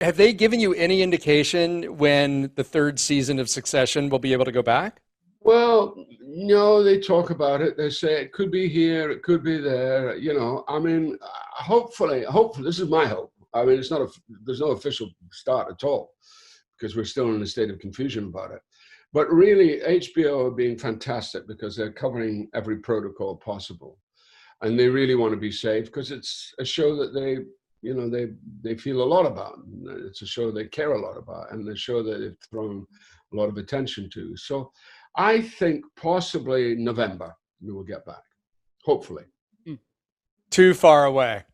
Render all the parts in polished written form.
Have they given you any indication when the third season of Succession will be able to go back? Well, no, they talk about it. They say it could be here, it could be there. I mean, hopefully, this is my hope. I mean, there's no official start at all because we're still in a state of confusion about it. But really, HBO are being fantastic because they're covering every protocol possible, and they really want to be safe because it's a show that they feel a lot about. It's a show they care a lot about, and a show that they've thrown a lot of attention to. So I think possibly November we will get back, hopefully. Too far away.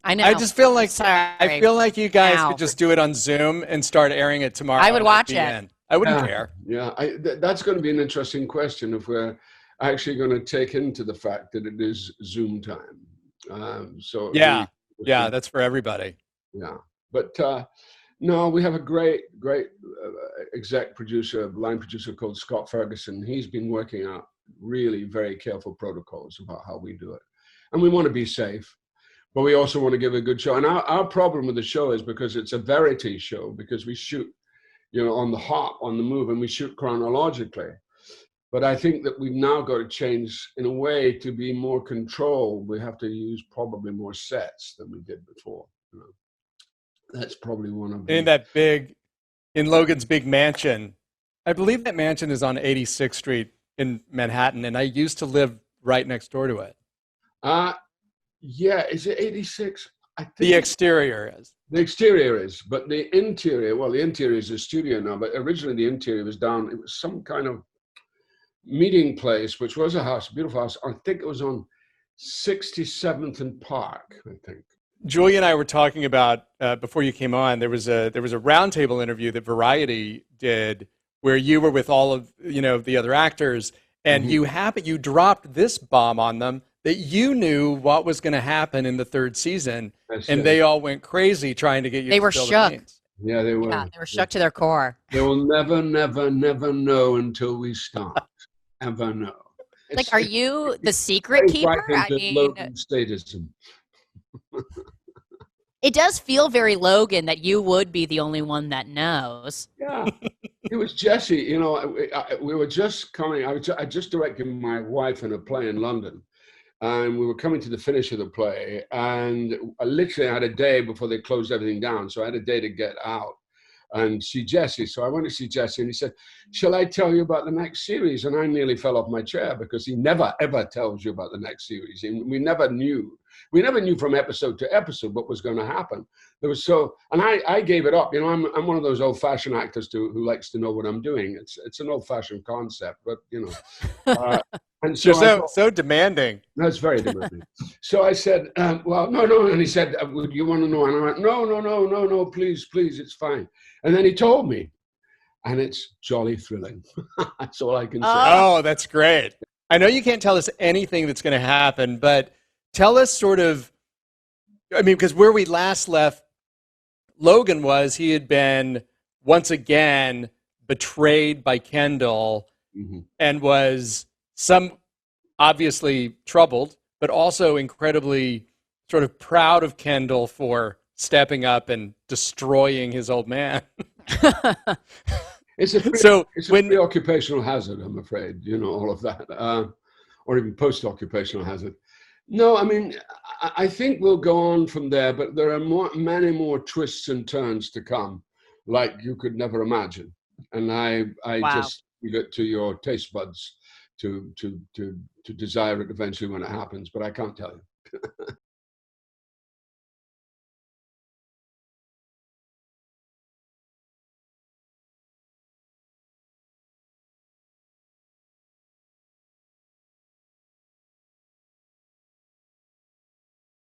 I know. I just feel like Sorry. you guys Now. could just do it on Zoom and start airing it tomorrow. I would and watch be it. in. I wouldn't Yeah, care. yeah. That's going to be an interesting question if we're actually going to take into the fact that it is Zoom time. So Yeah, yeah, that's for everybody. yeah. But no, we have a great exec producer, line producer called Scott Ferguson. He's been working out really very careful protocols about how we do it, and we want to be safe. But we also want to give a good show. And our problem with the show is because it's a verity show, because we shoot, on the hop, on the move, and we shoot chronologically. But I think that we've now got to change in a way to be more controlled. We have to use probably more sets than we did before. That's probably one of In the. Logan's big mansion. I believe that mansion is on 86th Street in Manhattan, and I used to live right next door to it. Yeah, is it 86? I think The exterior is. the exterior is, but the interior, well, the interior is a studio now, but originally the interior was down. It was some kind of meeting place, which was a house, a beautiful house. I think it was on 67th and Park, I think. Julie and I were talking about before you came on. There was a roundtable interview that Variety did where you were with all of the other actors, and you dropped this bomb on them that you knew what was going to happen in the third season, and they all went crazy trying to get you. They to were spill the shook. beans. Yeah, they were. Yeah, they were shook to their core. They will never, never, never know until we start. Ever know. Like, are you the secret keeper? I mean, Logan statism. it does feel very Logan that you would be the only one that knows. Yeah, it was Jesse. We were just coming. I just directed my wife in a play in London, and we were coming to the finish of the play, and I literally had a day before they closed everything down, so I had a day to get out and see Jesse. So I went to see Jesse, and he said, "Shall I tell you about the next series?" And I nearly fell off my chair because he never ever tells you about the next series. And we never knew from episode to episode what was going to happen. And I gave it up. I'm one of those old-fashioned actors who likes to know what I'm doing. It's an old-fashioned concept, but and so So demanding. that's very demanding. So I said, well, no. And he said, would you want to know? And I went, no, please, it's fine. And then he told me, and it's jolly thrilling. That's all I can say. Oh, that's great. I know you can't tell us anything that's going to happen, but tell us because where we last left Logan he had been once again betrayed by Kendall and was obviously troubled, but also incredibly sort of proud of Kendall for stepping up and destroying his old man. It's a pre-occupational hazard, I'm afraid, all of that, or even post-occupational hazard. No, I mean, I think we'll go on from there, but there are many more twists and turns to come, like you could never imagine. And I just leave it to your taste buds to desire it eventually when it happens, but I can't tell you.